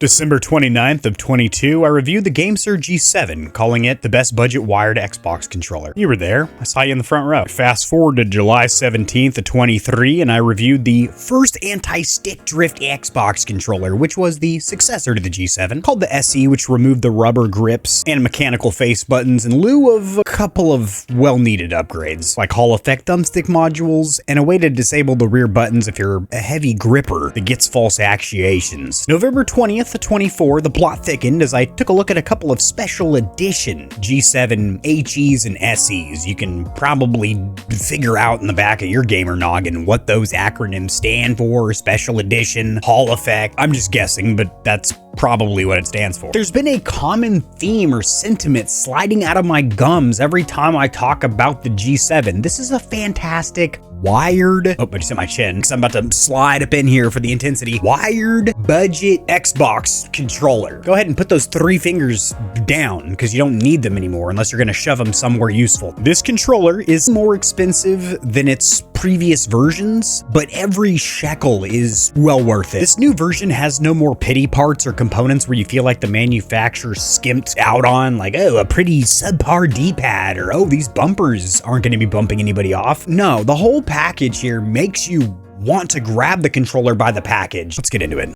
December 29th of 22, I reviewed the GameSir G7, calling it the best budget wired Xbox controller. You were there. I saw you in the front row. Fast forward to July 17th of 23, and I reviewed the first anti-stick drift Xbox controller, which was the successor to the G7, called the SE, which removed the rubber grips and mechanical face buttons in lieu of a couple of well-needed upgrades, like Hall effect thumbstick modules and a way to disable the rear buttons if you're a heavy gripper that gets false actuations. November 20th of 24, the plot thickened as I took a look at a couple of special edition G7 HEs and SEs. You can probably figure out in the back of your gamer noggin what those acronyms stand for. Special edition, Hall effect. I'm just guessing, but that's probably what it stands for. There's been a common theme or sentiment sliding out of my gums every time I talk about the G7. This is a fantastic wired, I just hit my chin because I'm about to slide up in here for the intensity, wired budget Xbox controller. Go ahead and put those 3 fingers down because you don't need them anymore unless you're going to shove them somewhere useful. This controller is more expensive than its previous versions, but every shekel is well worth it. This new version has no more pity parts or components where you feel like the manufacturer skimped out on, like, oh, a pretty subpar Dpad, or oh, these bumpers aren't going to be bumping anybody off. No, the whole package here makes you want to grab the controller by the package. Let's get into it.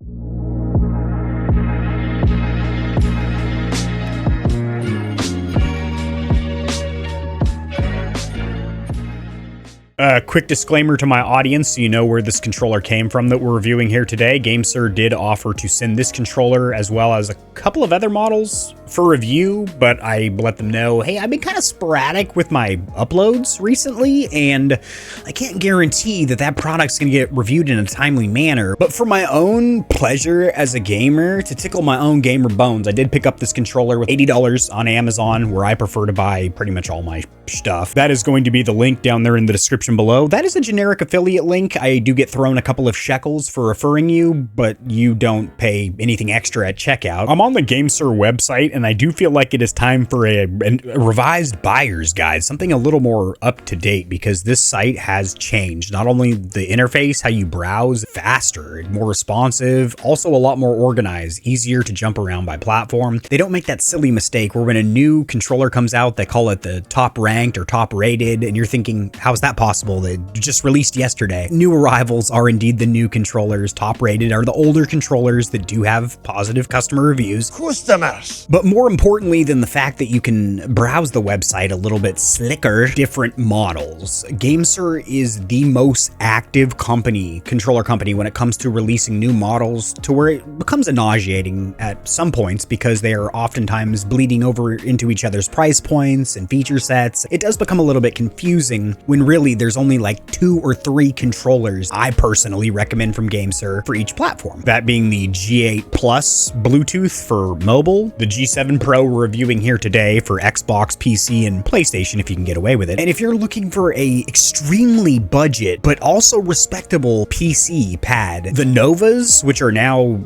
Quick disclaimer to my audience so you know where this controller came from that we're reviewing here today. GameSir did offer to send this controller as well as a couple of other models for review, but I let them know, hey, I've been kind of sporadic with my uploads recently, and I can't guarantee that that product's gonna get reviewed in a timely manner. But for my own pleasure as a gamer, to tickle my own gamer bones, I did pick up this controller with $80 on Amazon, where I prefer to buy pretty much all my stuff. That is going to be the link down there in the description below. That is a generic affiliate link. I do get thrown a couple of shekels for referring you, but you don't pay anything extra at checkout. I'm on the GameSir website, and I do feel like it is time for a revised buyer's guide, something a little more up to date, because this site has changed. Not only the interface, how you browse, faster, more responsive, also a lot more organized, easier to jump around by platform. They don't make that silly mistake where when a new controller comes out, they call it the top ranked or top rated, and you're thinking, how is that possible? They just released yesterday. New arrivals are indeed the new controllers. Top rated are the older controllers that do have positive customer reviews. Customers. But more importantly than the fact that you can browse the website a little bit slicker, different models. GameSir is the most active controller company when it comes to releasing new models, to where it becomes nauseating at some points because they are oftentimes bleeding over into each other's price points and feature sets. It does become a little bit confusing when really there's only like 2 or 3 controllers I personally recommend from GameSir for each platform. That being the G8 Plus Bluetooth for mobile, the G7 Pro we're reviewing here today for Xbox, PC, and PlayStation if you can get away with it. And if you're looking for a extremely budget but also respectable PC pad, the Novas, which are now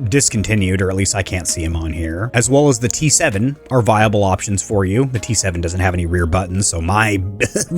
discontinued, or at least I can't see them on here, as well as the T7 are viable options for you. The T7 doesn't have any rear buttons, so my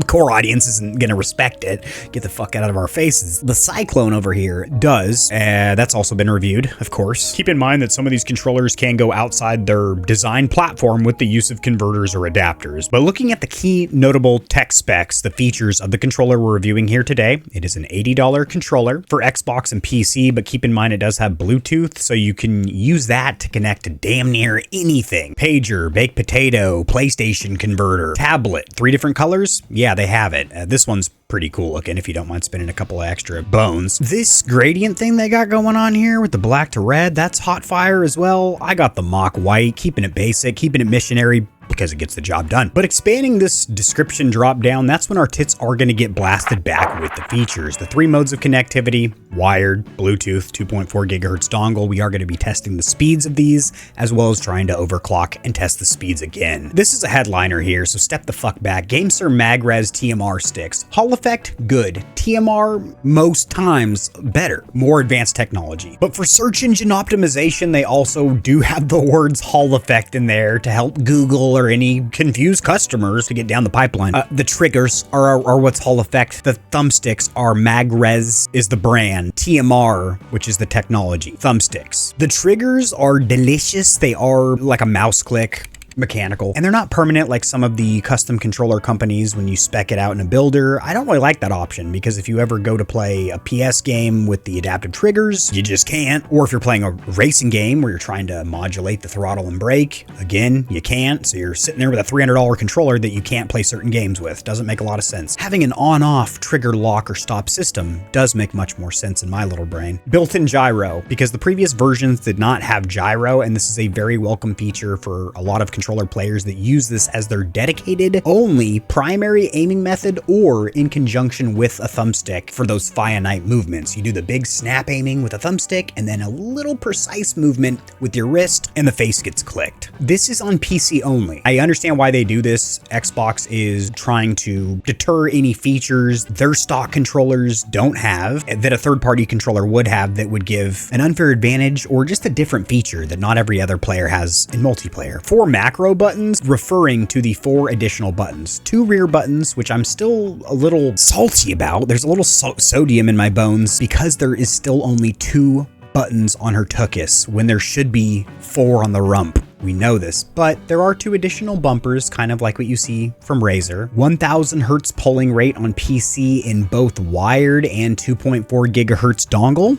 core audience isn't gonna respect it. Get the fuck out of our faces. The Cyclone over here does. That's also been reviewed, of course. Keep in mind that some of these controllers can go outside their design platform with the use of converters or adapters. But looking at the key notable tech specs, the features of the controller we're reviewing here today, it is an $80 controller for Xbox and PC, but keep in mind it does have Bluetooth, so you can use that to connect to damn near anything. Pager, baked potato, PlayStation converter, tablet, 3 different colors? Yeah, they have it. This one's pretty cool looking if you don't mind spending a couple of extra bones. This gradient thing they got going on here with the black to red, that's hot fire as well. I got the mock white, keeping it basic, keeping it missionary, because it gets the job done. But expanding this description drop down, that's when our tits are going to get blasted back with the features. The 3 modes of connectivity, wired, Bluetooth, 2.4 gigahertz dongle. We are going to be testing the speeds of these, as well as trying to overclock and test the speeds again. This is a headliner here, so step the fuck back. GameSir MagRes TMR sticks. Hall effect, good. TMR, most times, better. More advanced technology. But for search engine optimization, they also do have the words Hall effect in there to help Google or any confused customers to get down the pipeline. The triggers are what's Hall effect. The thumbsticks are Magrez is the brand. TMR, which is the technology. Thumbsticks. The triggers are delicious. They are like a mouse click. Mechanical, and they're not permanent like some of the custom controller companies when you spec it out in a builder. I don't really like that option because if you ever go to play a PS game with the adaptive triggers, you just can't. Or if you're playing a racing game where you're trying to modulate the throttle and brake, again, you can't. So you're sitting there with a $300 controller that you can't play certain games with. Doesn't make a lot of sense. Having an on-off trigger lock or stop system does make much more sense in my little brain. Built-in gyro, because the previous versions did not have gyro, and this is a very welcome feature for a lot of controller players that use this as their dedicated only primary aiming method or in conjunction with a thumbstick for those finite movements. You do the big snap aiming with a thumbstick and then a little precise movement with your wrist and the face gets clicked. This is on PC only. I understand why they do this. Xbox is trying to deter any features their stock controllers don't have that a third-party controller would have that would give an unfair advantage or just a different feature that not every other player has in multiplayer. 4 macro buttons, referring to the 4 additional buttons. 2 rear buttons, which I'm still a little salty about. There's a little sodium in my bones because there is still only 2 buttons on her tuchus when there should be 4 on the rump. We know this, but there are 2 additional bumpers, kind of like what you see from Razer. 1000 Hertz polling rate on PC in both wired and 2.4 gigahertz dongle.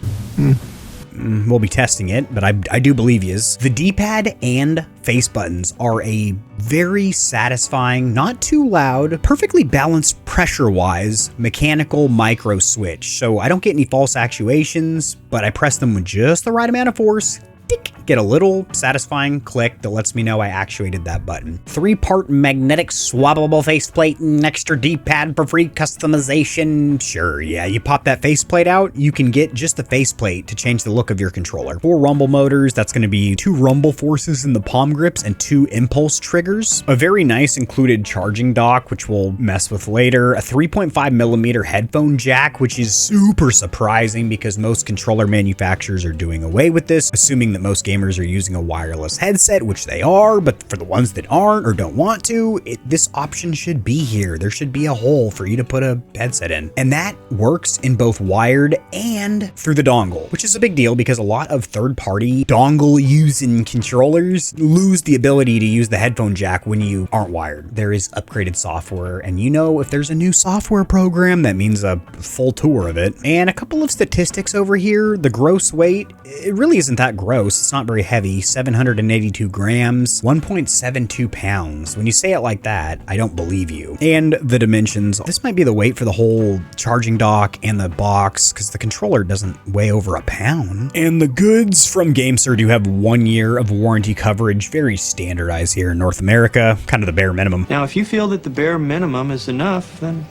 We'll be testing it, but I do believe yous. The D-pad and face buttons are a very satisfying, not too loud, perfectly balanced pressure-wise mechanical micro switch. So I don't get any false actuations, but I press them with just the right amount of force. Tick, get a little satisfying click that lets me know I actuated that button. 3-part magnetic swappable faceplate and extra D-pad for free customization. Sure, yeah, you pop that faceplate out, you can get just the faceplate to change the look of your controller. 4 rumble motors, that's going to be 2 rumble forces in the palm grips and 2 impulse triggers. A very nice included charging dock, which we'll mess with later. A 3.5mm headphone jack, which is super surprising because most controller manufacturers are doing away with this, assuming that most gamers are using a wireless headset, which they are, but for the ones that aren't or don't want to, this option should be here. There should be a hole for you to put a headset in. And that works in both wired and through the dongle, which is a big deal because a lot of third-party dongle using controllers lose the ability to use the headphone jack when you aren't wired. There is upgraded software, and you know if there's a new software program, that means a full tour of it. And a couple of statistics over here. The gross weight, it really isn't that gross. It's not very heavy, 782 grams, 1.72 pounds. When you say it like that, I don't believe you. And the dimensions, this might be the weight for the whole charging dock and the box because the controller doesn't weigh over a pound. And the goods from GameSir do have 1 year of warranty coverage, very standardized here in North America, kind of the bare minimum. Now, if you feel that the bare minimum is enough, then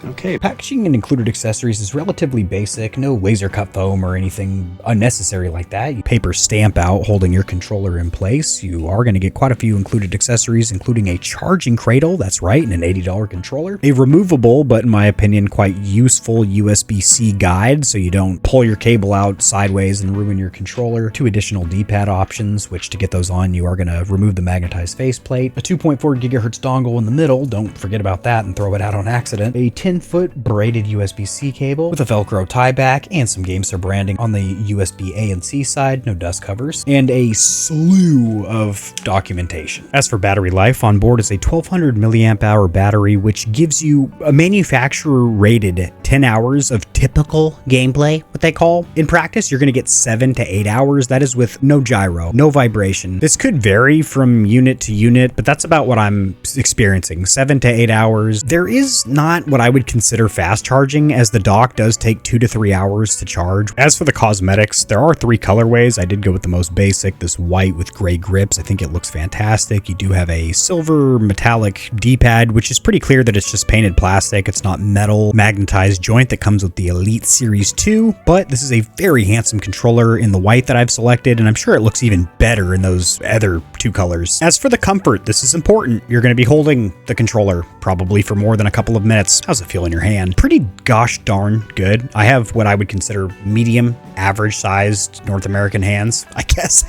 okay. Packaging and included accessories is relatively basic, no laser cut foam or anything unnecessary like that. You paper stamp out holding your controller in place. You are going to get quite a few included accessories, including a charging cradle, that's right, and an $80 controller. A removable, but in my opinion, quite useful USB-C guide so you don't pull your cable out sideways and ruin your controller. 2 additional D-pad options, which to get those on, you are going to remove the magnetized faceplate. A 2.4 gigahertz dongle in the middle, don't forget about that and throw it out on accident. A 10-foot braided USB-C cable with a Velcro tie back and some GameSir branding on the USB A and C side, no dust covers, and a slew of documentation. As for battery life, on board is a 1200 milliamp hour battery, which gives you a manufacturer rated 10 hours of typical gameplay, what they call. In practice, you're going to get 7 to 8 hours. That is with no gyro, no vibration. This could vary from unit to unit, but that's about what I'm experiencing, 7 to 8 hours. There is not what I would consider fast charging, as the dock does take 2 to 3 hours to charge. As for the cosmetics, there are 3 colorways. I did go with the most basic, this white with gray grips. I think it looks fantastic. You do have a silver metallic D-pad, which is pretty clear that it's just painted plastic. It's not metal magnetized joint that comes with the Elite Series 2, but this is a very handsome controller in the white that I've selected, and I'm sure it looks even better in those other 2 colors. As for the comfort, this is important. You're going to be holding the controller probably for more than a couple of minutes. How's it feel in your hand. Pretty gosh darn good. I have what I would consider medium, average sized North American hands. I guess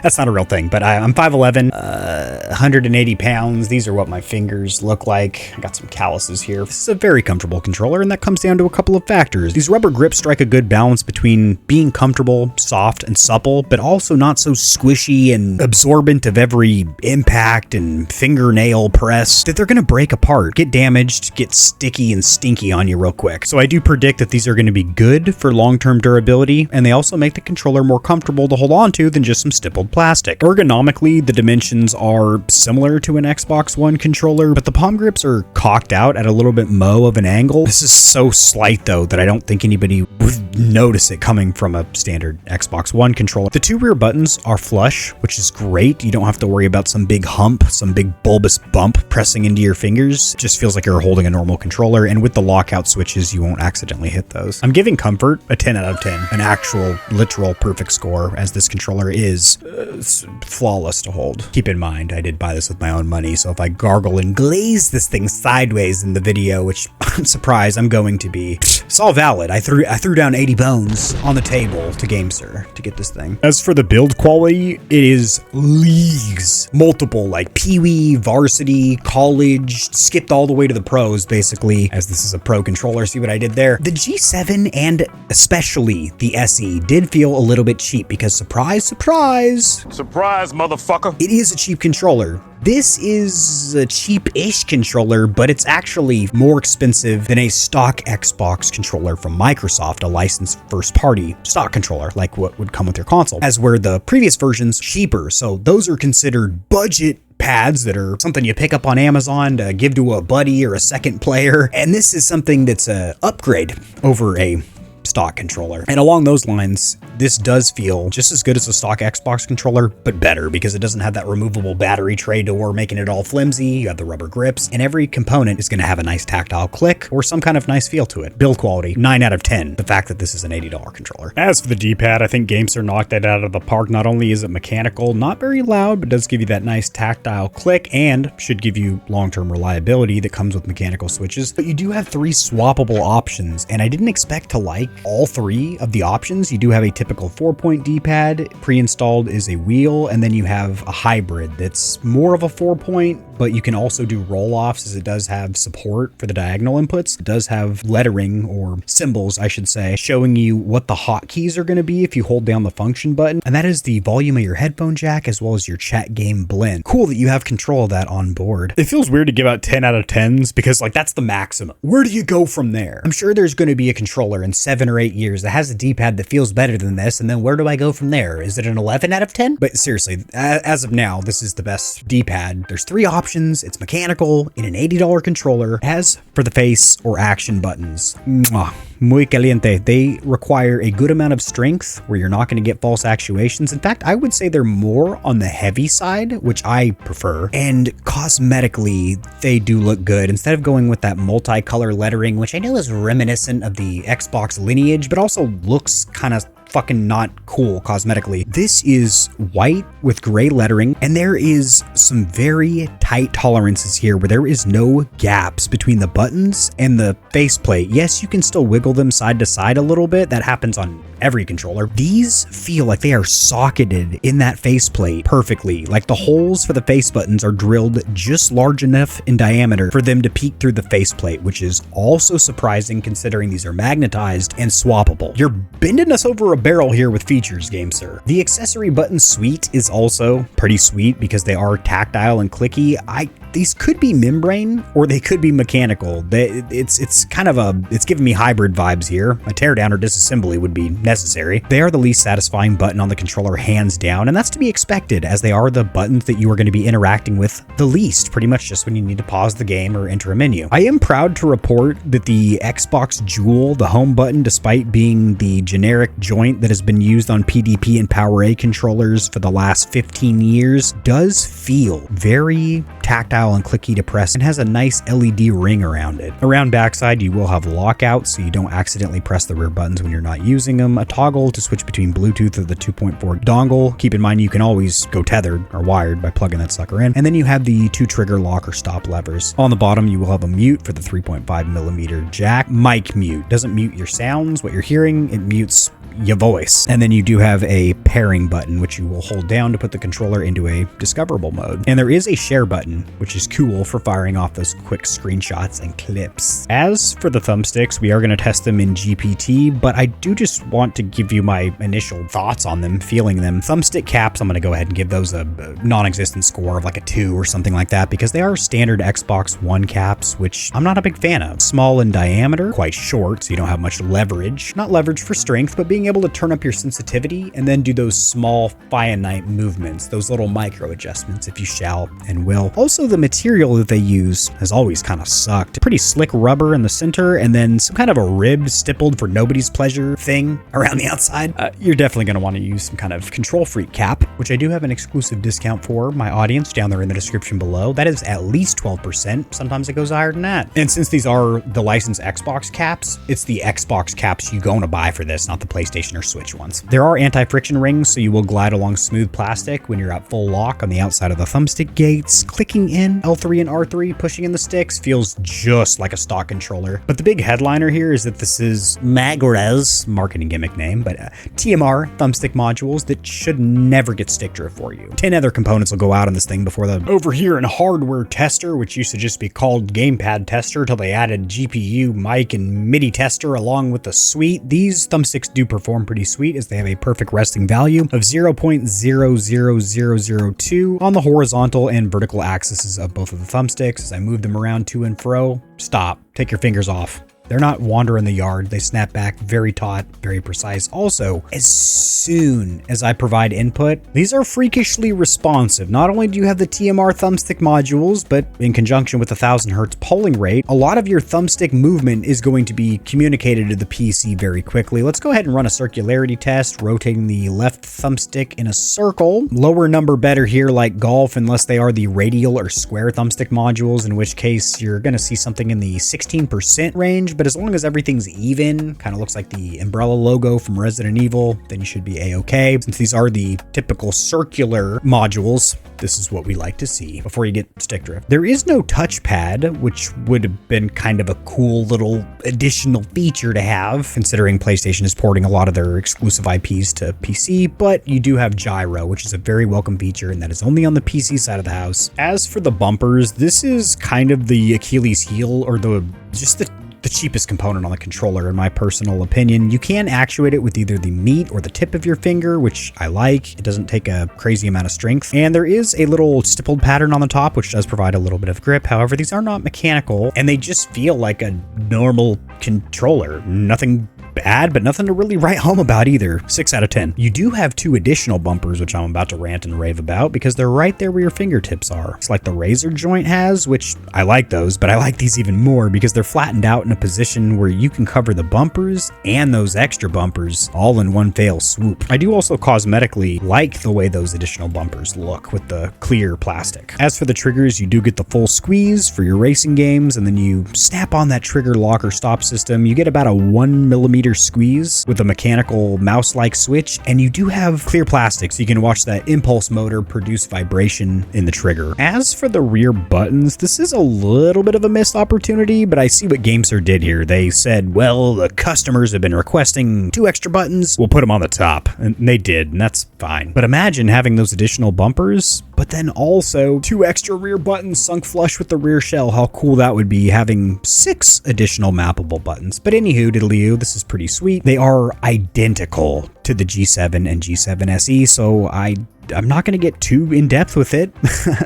that's not a real thing, but I'm 5'11", 180 pounds. These are what my fingers look like. I got some calluses here. This is a very comfortable controller, and that comes down to a couple of factors. These rubber grips strike a good balance between being comfortable, soft, and supple, but also not so squishy and absorbent of every impact and fingernail press that they're gonna break apart, get damaged, get sticky and stinky on you real quick. So I do predict that these are gonna be good for long-term durability, and they also make the controller more comfortable to hold on to than just some stippled plastic. Ergonomically, the dimensions are similar to an Xbox One controller, but the palm grips are cocked out at a little bit of an angle. This is so slight though that I don't think anybody would notice it coming from a standard Xbox One controller. The two rear buttons are flush, which is great. You don't have to worry about some big hump, some big bulbous bump pressing into your fingers. It just feels like you're holding a normal controller, and with the lockout switches, you won't accidentally hit those. I'm giving comfort a 10 out of 10, an actual literal perfect score, as this controller is flawless to hold. Keep in mind, I did buy this with my own money, so if I gargle and glaze this thing sideways in the video, which I'm surprised I'm going to be, it's all valid. I threw down 80 bones on the table to GameSir to get this thing. As for the build quality, it is leagues, multiple, like Pee-wee, varsity, college, skipped all the way to the pros, basically, as this is a pro controller. See what I did there? The G7 and especially the SE did feel a little bit cheap because surprise, surprise, motherfucker, it is a cheap controller. This is a cheap-ish controller, but it's actually more expensive than a stock Xbox controller from Microsoft, a licensed first-party stock controller, like what would come with your console, as were the previous versions cheaper. So those are considered budget pads that are something you pick up on Amazon to give to a buddy or a second player. And this is something that's an upgrade over a stock controller. And along those lines, this does feel just as good as a stock Xbox controller, but better because it doesn't have that removable battery tray door making it all flimsy. You have the rubber grips, and every component is going to have a nice tactile click or some kind of nice feel to it. Build quality, 9 out of 10. The fact that this is an $80 controller. As for the D-pad, I think GameSir knocked that out of the park. Not only is it mechanical, not very loud, but does give you that nice tactile click and should give you long-term reliability that comes with mechanical switches. But you do have 3 swappable options, and I didn't expect to like all 3 of the options. You do have a typical 4-point D-pad, pre-installed is a wheel, and then you have a hybrid that's more of a 4-point, but you can also do roll-offs as it does have support for the diagonal inputs. It does have lettering, or symbols, I should say, showing you what the hotkeys are going to be if you hold down the function button, and that is the volume of your headphone jack as well as your chat game blend. Cool that you have control of that on board. It feels weird to give out 10 out of 10s because like that's the maximum. Where do you go from there? I'm sure there's going to be a controller in 7 or 8 years that has a D-pad that feels better than this, and then where do I go from there? Is it an 11 out of 10? But seriously, as of now, this is the best D-pad. There's 3 options. It's mechanical in an $80 controller. As for the face or action buttons, muy caliente. They require a good amount of strength where you're not going to get false actuations. In fact, I would say they're more on the heavy side, which I prefer. And cosmetically, they do look good. Instead of going with that multicolor lettering, which I know is reminiscent of the Xbox lineage, but also looks kind of fucking not cool cosmetically. This is white with gray lettering, and there is some very tight tolerances here where there is no gaps between the buttons and the faceplate. Yes, you can still wiggle them side to side a little bit. That happens on every controller. These feel like they are socketed in that faceplate perfectly. Like the holes for the face buttons are drilled just large enough in diameter for them to peek through the faceplate, which is also surprising considering these are magnetized and swappable. You're bending us over a barrel here with features, GameSir. The accessory button suite is also pretty sweet because they are tactile and clicky. These could be membrane or they could be mechanical. It's giving me hybrid vibes here. A teardown or disassembly would be necessary. They are the least satisfying button on the controller, hands down, and that's to be expected as they are the buttons that you are going to be interacting with the least, pretty much just when you need to pause the game or enter a menu. I am proud to report that the Xbox Jewel, the home button, despite being the generic joint joint that has been used on PDP and PowerA controllers for the last 15 years does feel very tactile and clicky to press and has a nice LED ring around it. Around backside, you will have lockout so you don't accidentally press the rear buttons when you're not using them, a toggle to switch between Bluetooth or the 2.4 dongle. Keep in mind you can always go tethered or wired by plugging that sucker in. And then you have the 2 trigger lock or stop levers. On the bottom, you will have a mute for the 3.5mm jack. Mic mute. Doesn't mute your sounds, what you're hearing, it mutes your voice. And then you do have a pairing button, which you will hold down to put the controller into a discoverable mode. And there is a share button, which is cool for firing off those quick screenshots and clips. As for the thumbsticks, we are going to test them in GPT, but I do just want to give you my initial thoughts on them, feeling them. Thumbstick caps, I'm going to go ahead and give those a non-existent score of like a 2 or something like that, because they are standard Xbox One caps, which I'm not a big fan of. Small in diameter, quite short, so you don't have much leverage. Not leverage for strength, but being able to turn up your sensitivity and then do those small finite movements, those little micro adjustments if you shall and will. Also, the material that they use has always kind of sucked. Pretty slick rubber in the center and then some kind of a ribbed, stippled for nobody's pleasure thing around the outside. You're definitely going to want to use some kind of KontrolFreek cap, which I do have an exclusive discount for my audience down there in the description below. That is at least 12%. Sometimes it goes higher than that. And since these are the licensed Xbox caps, it's the Xbox caps you're going to buy for this, not the PlayStation or Switch ones. There are anti-friction rings, so you will glide along smooth plastic when you're at full lock on the outside of the thumbstick gates. Clicking in L3 and R3, pushing in the sticks, feels just like a stock controller. But the big headliner here is that this is Magra's marketing gimmick name, but TMR thumbstick modules that should never get stick drift for you. 10 other components will go out on this thing before the over here in hardware tester, which used to just be called gamepad tester till they added GPU, mic, and MIDI tester along with the suite. These thumbsticks do perform pretty sweet as they have a perfect resting value of 0.00002 on the horizontal and vertical axes of both of the thumbsticks. As I move them around to and fro, stop, take your fingers off. They're not wandering the yard. They snap back very taut, very precise. Also, as soon as I provide input, these are freakishly responsive. Not only do you have the TMR thumbstick modules, but in conjunction with the 1000 Hertz polling rate, a lot of your thumbstick movement is going to be communicated to the PC very quickly. Let's go ahead and run a circularity test, rotating the left thumbstick in a circle. Lower number better here, like golf, unless they are the radial or square thumbstick modules, in which case you're going to see something in the 16% range. But as long as everything's even, kind of looks like the umbrella logo from Resident Evil, then you should be a-okay. Since these are the typical circular modules, this is what we like to see before you get stick drift. There is no touchpad, which would have been kind of a cool little additional feature to have, considering PlayStation is porting a lot of their exclusive IPs to PC, but you do have gyro, which is a very welcome feature, and that is only on the PC side of the house. As for the bumpers, this is kind of the Achilles heel, or just the cheapest component on the controller, in my personal opinion. You can actuate it with either the meat or the tip of your finger, which I like. It doesn't take a crazy amount of strength. And there is a little stippled pattern on the top, which does provide a little bit of grip. However, these are not mechanical, and they just feel like a normal controller. Nothing bad, but nothing to really write home about either. 6 out of 10. You do have 2 additional bumpers, which I'm about to rant and rave about, because they're right there where your fingertips are. It's like the Razer joint has, which I like those, but I like these even more because they're flattened out in a position where you can cover the bumpers and those extra bumpers all in one fell swoop. I do also cosmetically like the way those additional bumpers look with the clear plastic. As for the triggers, you do get the full squeeze for your racing games, and then you snap on that trigger lock or stop system. You get about a 1mm squeeze with a mechanical mouse-like switch, and you do have clear plastic so you can watch that impulse motor produce vibration in the trigger. As for the rear buttons, this is a little bit of a missed opportunity, but I see what GameSir did here. They said, well, the customers have been requesting 2 extra buttons, we'll put them on the top, and they did, and that's fine. But imagine having those additional bumpers, but then also 2 extra rear buttons sunk flush with the rear shell. How cool that would be, having 6 additional mappable buttons. But anywho, diddly-oo, this is pretty sweet. They are identical to the G7 and G7 SE, so I I'm not going to get too in depth with it.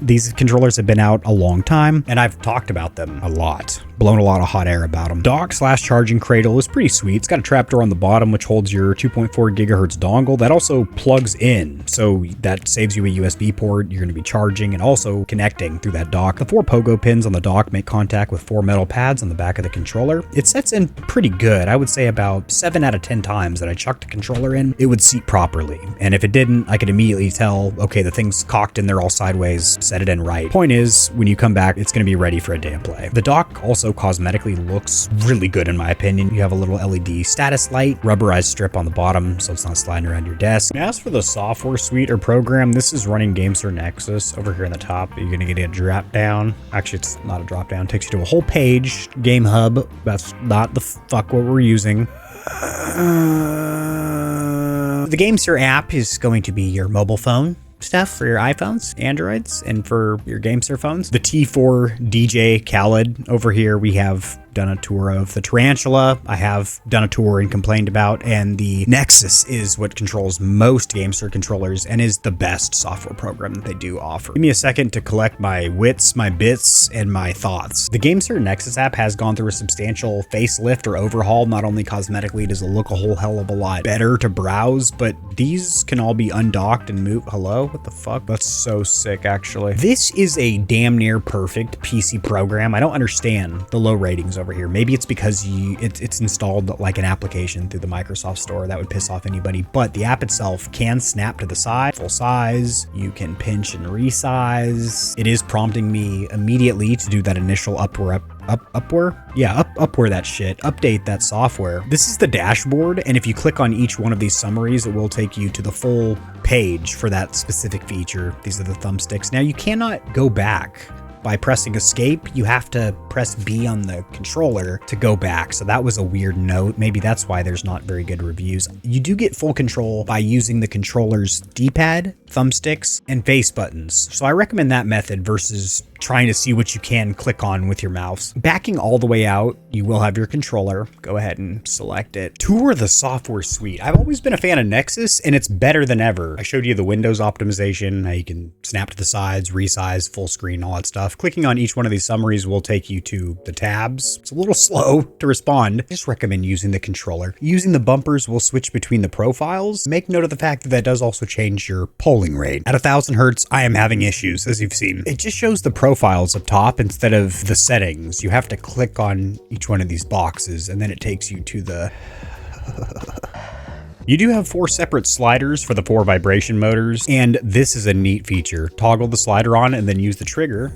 These controllers have been out a long time and I've talked about them a lot, blown a lot of hot air about them. Dock/charging cradle is pretty sweet. It's got a trapdoor on the bottom which holds your 2.4 gigahertz dongle that also plugs in, so that saves you a USB port. You're going to be charging and also connecting through that dock. The 4 pogo pins on the dock make contact with 4 metal pads on the back of the controller. It sets in pretty good. I would say about 7 out of 10 times that I chucked the controller in, it would seat properly. And if it didn't, I could immediately tell, okay, the thing's cocked and they're all sideways, set it in right. Point is, when you come back, it's going to be ready for a day of play. The dock also cosmetically looks really good in my opinion. You have a little LED status light, rubberized strip on the bottom so it's not sliding around your desk. As for the software suite or program, this is running GameSir Nexus. Over here on the top, you're going to get a drop down. Actually, it's not a drop down. It takes you to a whole page. Game Hub. That's not the fuck what we're using. The GameSir app is going to be your mobile phone stuff for your iPhones, Androids, and for your GameSir phones. The T4 DJ Khaled over here, we have done a tour of. The Tarantula I have done a tour and complained about, and the Nexus is what controls most GameSir controllers and is the best software program that they do offer. Give me a second to collect my wits, my bits, and my thoughts. The GameSir Nexus app has gone through a substantial facelift or overhaul. Not only cosmetically does it look a whole hell of a lot better to browse, but these can all be undocked and moved. Hello? What the fuck? That's so sick, actually. This is a damn near perfect PC program. I don't understand the low ratings over here. Maybe it's because it's installed like an application through the Microsoft Store. That would piss off anybody, but the app itself can snap to the side, full size. You can pinch and resize. It is prompting me immediately to do that initial upware that shit, update that software. This is the dashboard, and if you click on each one of these summaries, it will take you to the full page for that specific feature. These are the thumbsticks. Now you cannot go back by pressing escape. You have to press B on the controller to go back. So that was a weird note. Maybe that's why there's not very good reviews. You do get full control by using the controller's D-pad, thumbsticks, and face buttons. So I recommend that method versus trying to see what you can click on with your mouse. Backing all the way out, you will have your controller. Go ahead and select it. Tour the software suite. I've always been a fan of Nexus, and it's better than ever. I showed you the Windows optimization, how you can snap to the sides, resize, full screen, all that stuff. Clicking on each one of these summaries will take you to the tabs. It's a little slow to respond. I just recommend using the controller. Using the bumpers will switch between the profiles. Make note of the fact that that does also change your polling rate. At 1000 hertz, I am having issues, as you've seen. It just shows the profiles up top instead of the settings. You have to click on each one of these boxes, and then it takes you to the... You do have 4 separate sliders for the 4 vibration motors, and this is a neat feature. Toggle the slider on and then use the trigger.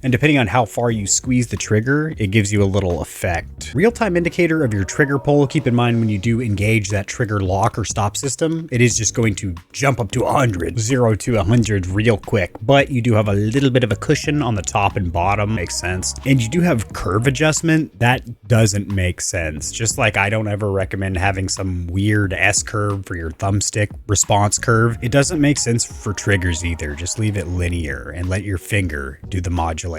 And depending on how far you squeeze the trigger, it gives you a little effect. Real-time indicator of your trigger pull. Keep in mind when you do engage that trigger lock or stop system, it is just going to jump up to 100, 0 to 100 real quick. But you do have a little bit of a cushion on the top and bottom. Makes sense. And you do have curve adjustment. That doesn't make sense. Just like I don't ever recommend having some weird S-curve for your thumbstick response curve. It doesn't make sense for triggers either. Just leave it linear and let your finger do the modulation.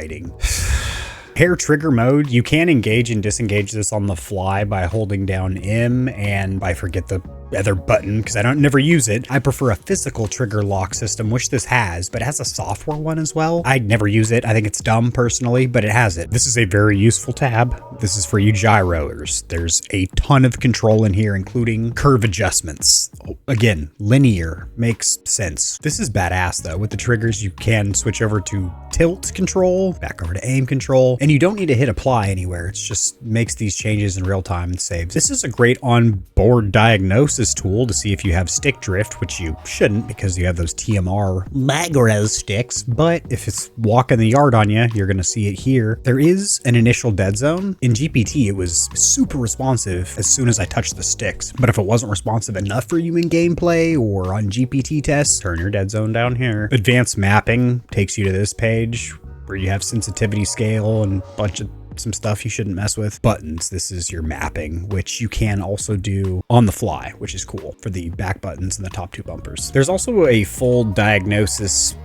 Hair trigger mode, you can engage and disengage this on the fly by holding down M, and I forget the other button because I never use it. I prefer a physical trigger lock system, which this has, but it has a software one as well. I never use it. I think it's dumb personally, but it has it. This is a very useful tab. This is for you gyroers. There's a ton of control in here, including curve adjustments. Again, linear makes sense. This is badass though. With the triggers, you can switch over to tilt control, back over to aim control, and you don't need to hit apply anywhere. It just makes these changes in real time and saves. This is a great on-board diagnosis tool to see if you have stick drift, which you shouldn't because you have those TMR Magres sticks, but if it's walking the yard on you, you're going to see it here. There is an initial dead zone. In GPT, it was super responsive as soon as I touched the sticks, but if it wasn't responsive enough for you in gameplay or on GPT tests, turn your dead zone down here. Advanced mapping takes you to this page where you have sensitivity scale and a bunch of some stuff you shouldn't mess with. Buttons, this is your mapping, which you can also do on the fly, which is cool for the back buttons and the top 2 bumpers. There's also a full diagnosis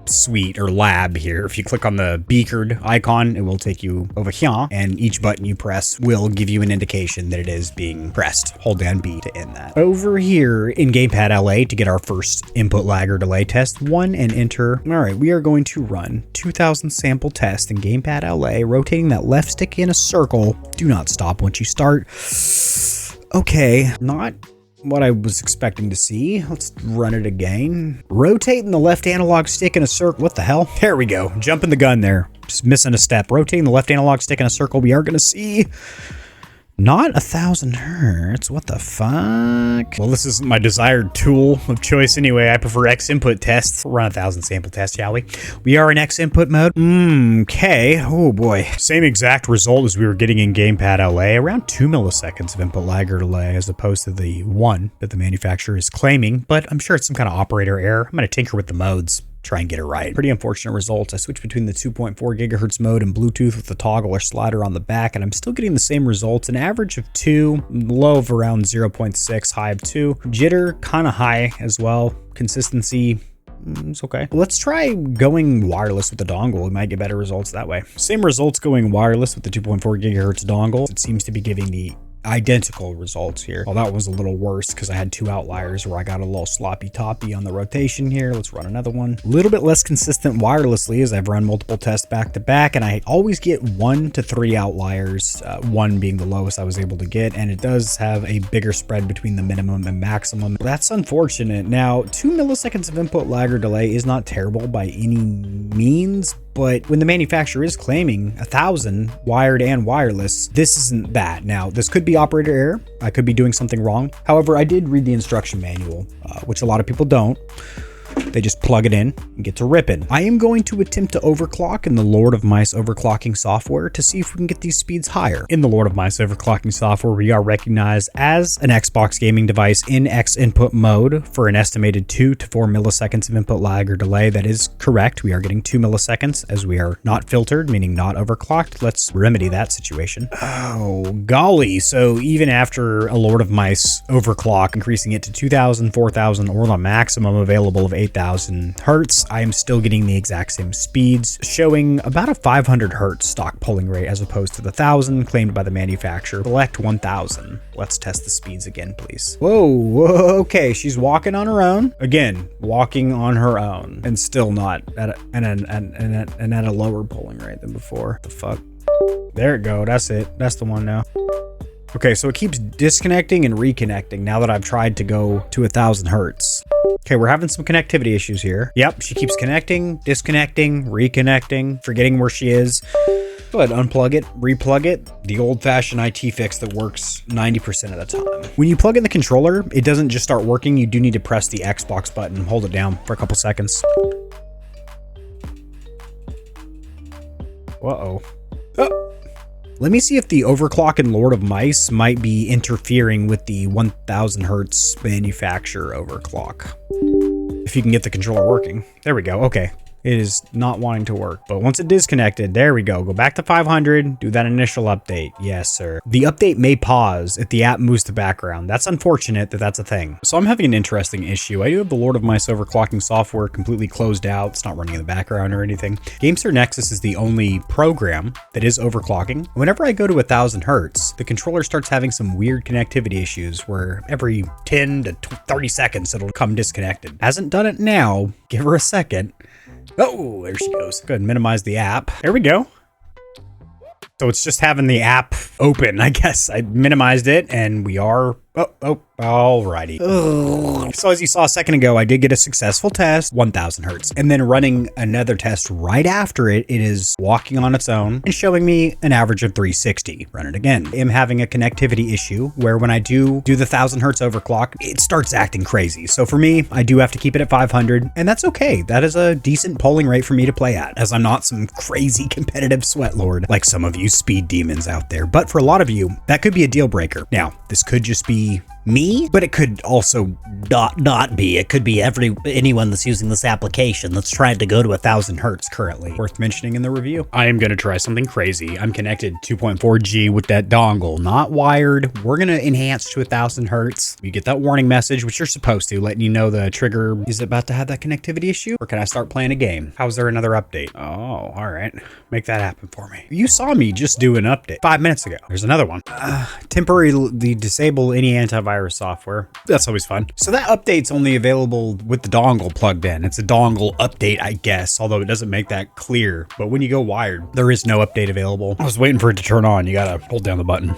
suite or lab here. If you click on the beakered icon, it will take you over here, and each button you press will give you an indication that it is being pressed. Hold down B to end that. Over here in Gamepad LA to get our first input lag or delay test, 1 and enter. All right, we are going to run 2000 sample test in Gamepad LA, rotating that left stick in a circle. Do not stop once you start. Okay, not what I was expecting to see. Let's run it again. Rotating the left analog stick in a circle. What the hell? There we go. Jumping the gun there. Just missing a step. Rotating the left analog stick in a circle. We are going to see not 1000 hertz. What the fuck? Well, this isn't my desired tool of choice anyway. I prefer X input tests. We'll run 1000 sample test, shall we? We are in X input mode. Okay. Oh boy. Same exact result as we were getting in Gamepad LA. Around 2 milliseconds of input lag or delay as opposed to the 1 that the manufacturer is claiming. But I'm sure it's some kind of operator error. I'm going to tinker with the modes. Try and get it right. Pretty unfortunate results. I switched between the 2.4 gigahertz mode and Bluetooth with the toggle or slider on the back, and I'm still getting the same results. An average of 2, low of around 0.6, high of 2. Jitter, kind of high as well. Consistency, it's okay. Let's try going wireless with the dongle. We might get better results that way. Same results going wireless with the 2.4 gigahertz dongle. It seems to be giving the identical results here. Well, that was a little worse because I had 2 outliers where I got a little sloppy toppy on the rotation here. Let's run another one. A little bit less consistent wirelessly as I've run multiple tests back to back, and I always get 1 to 3 outliers, 1 being the lowest I was able to get, and it does have a bigger spread between the minimum and maximum. That's unfortunate. Now, 2 milliseconds of input lag or delay is not terrible by any means, but when the manufacturer is claiming 1000 wired and wireless, this isn't bad. Now, this could be operator error. I could be doing something wrong. However, I did read the instruction manual, which a lot of people don't. They just plug it in and get to ripping. I am going to attempt to overclock in the Lord of Mice overclocking software to see if we can get these speeds higher. In the Lord of Mice overclocking software, we are recognized as an Xbox gaming device in X input mode for an estimated 2 to 4 milliseconds of input lag or delay. That is correct. We are getting 2 milliseconds as we are not filtered, meaning not overclocked. Let's remedy that situation. Oh, golly. So even after a Lord of Mice overclock, increasing it to 2000, 4000, or the maximum available of 8000 hertz, I am still getting the exact same speeds, showing about a 500 hertz stock polling rate as opposed to the 1000 claimed by the manufacturer. Select 1000. Let's test the speeds again, please. Whoa, okay, she's walking on her own. Again, walking on her own, and still not at a lower polling rate than before. What the fuck? There it go. That's it. That's the one now. Okay, so it keeps disconnecting and reconnecting now that I've tried to go to 1000 hertz. Okay, we're having some connectivity issues here. Yep, she keeps connecting, disconnecting, reconnecting, forgetting where she is. Go ahead, unplug it, replug it. The old-fashioned IT fix that works 90% of the time. When you plug in the controller, it doesn't just start working. You do need to press the Xbox button and hold it down for a couple seconds. Uh-oh. Oh. Let me see if the overclock in Lord of Mice might be interfering with the 1000 hertz manufacturer overclock. If you can get the controller working. There we go. Okay. It is not wanting to work, but once it disconnected, there we go. Go back to 500, do that initial update. Yes, sir. The update may pause if the app moves to background. That's unfortunate that that's a thing. So I'm having an interesting issue. I do have the Lord of Mice overclocking software completely closed out. It's not running in the background or anything. GameSir Nexus is the only program that is overclocking. Whenever I go to 1000 hertz, the controller starts having some weird connectivity issues where every 10 to 30 seconds it'll come disconnected. Hasn't done it now. Give her a second. Oh, there she goes. Go ahead and minimize the app. There we go. So it's just having the app open, I guess. I minimized it and we are... alrighty. Ugh. So as you saw a second ago, I did get a successful test, 1000 hertz. And then running another test right after it, it is walking on its own and showing me an average of 360. Run it again. I'm having a connectivity issue where when I do the 1000 hertz overclock, it starts acting crazy. So for me, I do have to keep it at 500, and that's okay. That is a decent polling rate for me to play at, as I'm not some crazy competitive sweat lord like some of you speed demons out there. But for a lot of you, that could be a deal breaker. Now, this could just be be me, but it could also not be. It could be anyone that's using this application that's trying to go to 1000 hertz currently. Worth mentioning in the review. I am going to try something crazy. I'm connected 2.4G with that dongle, not wired. We're going to enhance to 1000 hertz. You get that warning message, which you're supposed to, letting you know the trigger is about to have that connectivity issue. Or can I start playing a game? How's there another update? Oh, all right. Make that happen for me. You saw me just do an update 5 minutes ago. There's another one. Temporarily disable any antivirus software. That's always fun. So that update's only available with the dongle plugged in. It's a dongle update, I guess, although it doesn't make that clear. But when you go wired, there is no update available. I was waiting for it to turn on. You gotta hold down the button.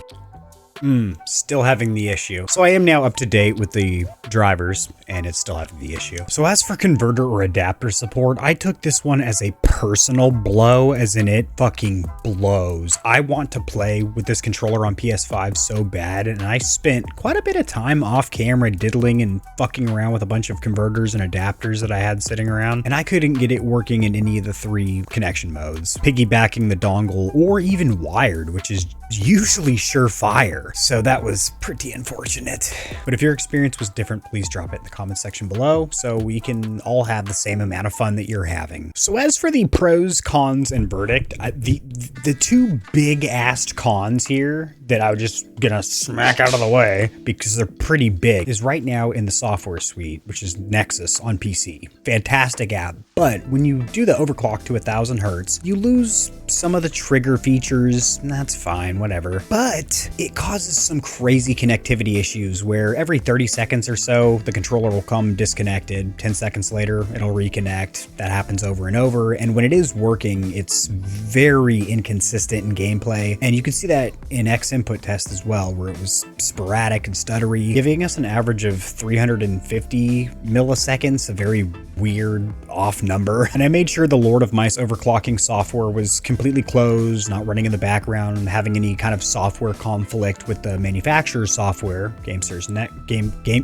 Still having the issue. So I am now up to date with the drivers, and it's still having the issue. So as for converter or adapter support, I took this one as a personal blow, as in it fucking blows. I want to play with this controller on PS5 so bad, and I spent quite a bit of time off camera diddling and fucking around with a bunch of converters and adapters that I had sitting around, and I couldn't get it working in any of the 3 connection modes. Piggybacking the dongle, or even wired, which is usually surefire. So that was pretty unfortunate. But if your experience was different, please drop it in the comment section below so we can all have the same amount of fun that you're having. So as for the pros, cons, and verdict, the 2 big-assed cons here that I was just gonna smack out of the way because they're pretty big is right now in the software suite, which is NYXI on PC. Fantastic app. But when you do the overclock to 1000 hertz, you lose some of the trigger features. That's fine, whatever. But it causes some crazy connectivity issues where every 30 seconds or so, the controller will come disconnected. 10 seconds later, it'll reconnect. That happens over and over. And when it is working, it's very inconsistent in gameplay. And you can see that in X input test as well, where it was sporadic and stuttery, giving us an average of 350 milliseconds, a very weird off number. And I made sure the Lord of Mice overclocking software was completely closed, not running in the background, having any kind of software conflict with the manufacturer's software, GameSir's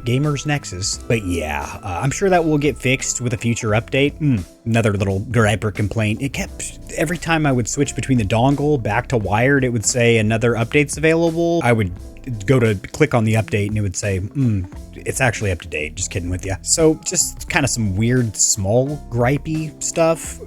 Gamer's Nexus. But yeah, I'm sure that will get fixed with a future update. Another little gripe or complaint. It kept, every time I would switch between the dongle back to wired, it would say another update's available. I would go to click on the update and it would say, it's actually up to date. Just kidding with you. So just kind of some weird, small, gripey stuff.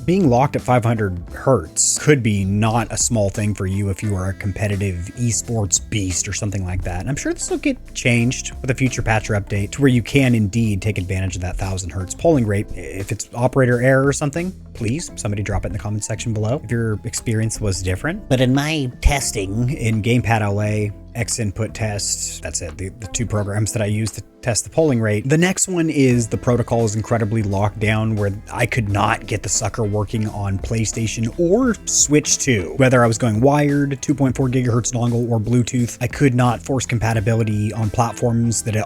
Being locked at 500 hertz could be not a small thing for you if you are a competitive esports beast or something like that. And I'm sure this will get changed with a future patch or update to where you can indeed take advantage of that 1000 hertz polling rate. If it's operator error or something, please, somebody drop it in the comment section below if your experience was different. But in my testing in Gamepad LA, X input test, that's it, the 2 programs that I use to test the polling rate. The next one is the protocol is incredibly locked down, where I could not get the sucker working on PlayStation or Switch 2. Whether I was going wired, 2.4 gigahertz dongle, or Bluetooth, I could not force compatibility on platforms that it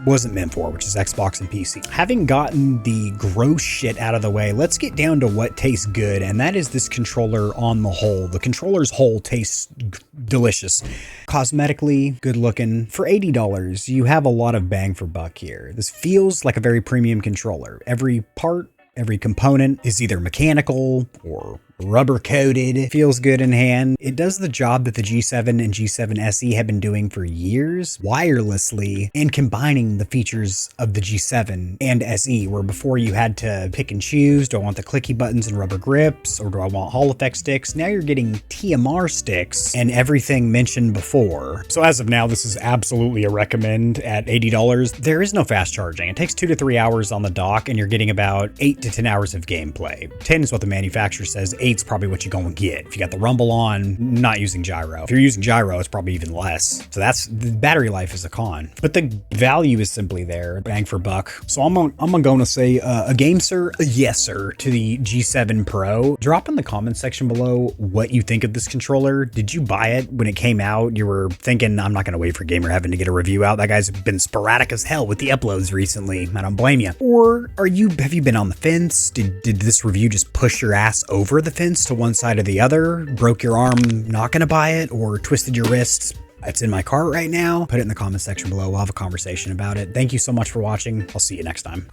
wasn't meant for, which is Xbox and PC. Having gotten the gross shit out of the way, let's get down to what tastes good, and that is this controller on the whole. The controller's whole tastes delicious. Cosmetically good looking. For $80, you have a lot of bang for buck here. This feels like a very premium controller. Every part, every component is either mechanical or rubber coated. It feels good in hand. It does the job that the G7 and G7 SE have been doing for years, wirelessly, and combining the features of the G7 and SE, where before you had to pick and choose, do I want the clicky buttons and rubber grips, or do I want Hall effect sticks? Now you're getting TMR sticks and everything mentioned before. So as of now, this is absolutely a recommend at $80. There is no fast charging. It takes 2 to 3 hours on the dock, and you're getting about 8 to 10 hours of gameplay. 10 is what the manufacturer says. 8's probably what you're going to get. If you got the rumble on, not using gyro. If you're using gyro, it's probably even less. So that's, the battery life is a con, but the value is simply there. Bang for buck. So I'm going to say a GameSir, a yes sir to the G7 Pro. Drop in the comment section below what you think of this controller. Did you buy it when it came out? You were thinking, I'm not going to wait for Gamer Heaven to get a review out. That guy's been sporadic as hell with the uploads recently. I don't blame you. Or have you been on the fence? Did this review just push your ass over the fence to one side or the other? Broke your arm not gonna buy it, or twisted your wrists? It's in my cart right now. Put it in the comment section below. We'll have a conversation about it. Thank you so much for watching. I'll see you next time.